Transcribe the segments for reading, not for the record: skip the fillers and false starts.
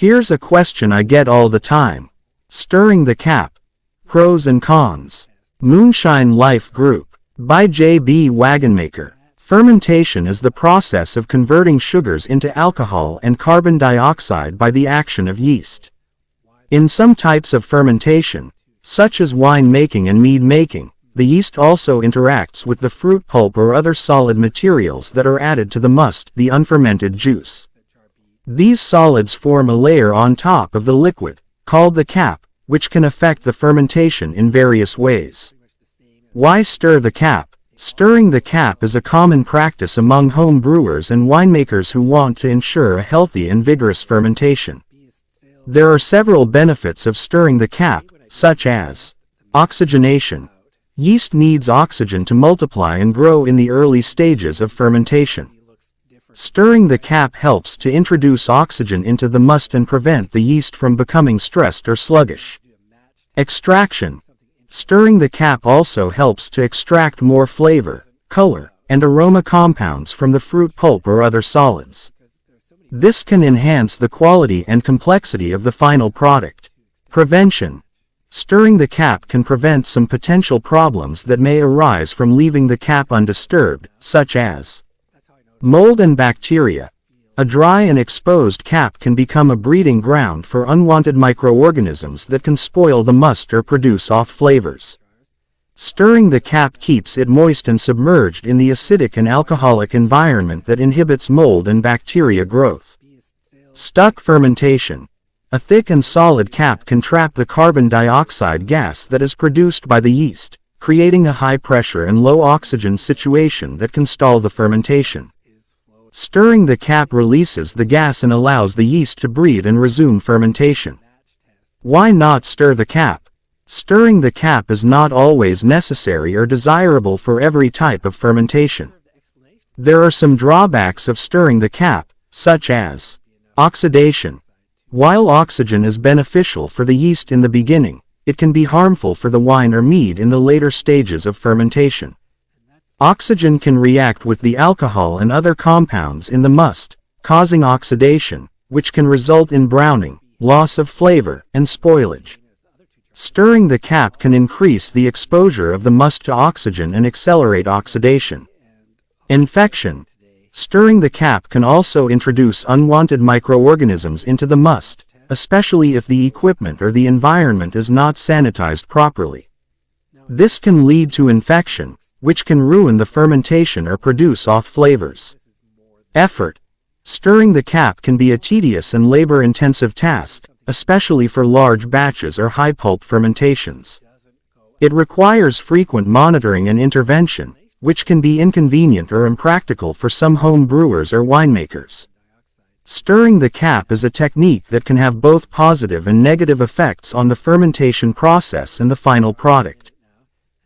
Here's a question I get all the time. Stirring the cap. Pros and cons. Moonshine Life Group. By J.B. Wagonmaker. Fermentation is the process of converting sugars into alcohol and carbon dioxide by the action of yeast. In some types of fermentation, such as wine making and mead making, the yeast also interacts with the fruit pulp or other solid materials that are added to the must, the unfermented juice. These solids form a layer on top of the liquid, called the cap, which can affect the fermentation in various ways. Why stir the cap? Stirring the cap is a common practice among home brewers and winemakers who want to ensure a healthy and vigorous fermentation. There are several benefits of stirring the cap, such as oxygenation. Yeast needs oxygen to multiply and grow in the early stages of fermentation. Stirring the cap helps to introduce oxygen into the must and prevent the yeast from becoming stressed or sluggish. Extraction. Stirring the cap also helps to extract more flavor, color, and aroma compounds from the fruit pulp or other solids. This can enhance the quality and complexity of the final product. Prevention. Stirring the cap can prevent some potential problems that may arise from leaving the cap undisturbed, such as mold and bacteria. A dry and exposed cap can become a breeding ground for unwanted microorganisms that can spoil the must or produce off flavors. Stirring the cap keeps it moist and submerged in the acidic and alcoholic environment that inhibits mold and bacteria growth. Stuck fermentation. A thick and solid cap can trap the carbon dioxide gas that is produced by the yeast, creating a high pressure and low oxygen situation that can stall the fermentation. Stirring the cap releases the gas and allows the yeast to breathe and resume fermentation. Why not stir the cap? Stirring the cap is not always necessary or desirable for every type of fermentation. There are some drawbacks of stirring the cap, such as oxidation. While oxygen is beneficial for the yeast in the beginning, it can be harmful for the wine or mead in the later stages of fermentation. Oxygen can react with the alcohol and other compounds in the must, causing oxidation, which can result in browning, loss of flavor, and spoilage. Stirring the cap can increase the exposure of the must to oxygen and accelerate oxidation. Infection. Stirring the cap can also introduce unwanted microorganisms into the must, especially if the equipment or the environment is not sanitized properly. This can lead to infection, which can ruin the fermentation or produce off flavors. Effort. Stirring the cap can be a tedious and labor-intensive task, especially for large batches or high pulp fermentations. It requires frequent monitoring and intervention, which can be inconvenient or impractical for some home brewers or winemakers. Stirring the cap is a technique that can have both positive and negative effects on the fermentation process and the final product.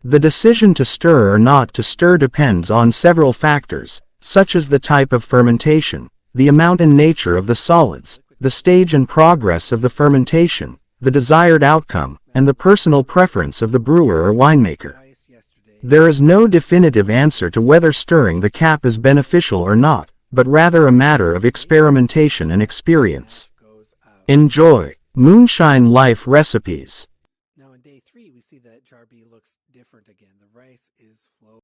The decision to stir or not to stir depends on several factors, such as the type of fermentation, the amount and nature of the solids, the stage and progress of the fermentation, the desired outcome, and the personal preference of the brewer or winemaker. There is no definitive answer to whether stirring the cap is beneficial or not, but rather a matter of experimentation and experience. Enjoy Moonshine Life recipes.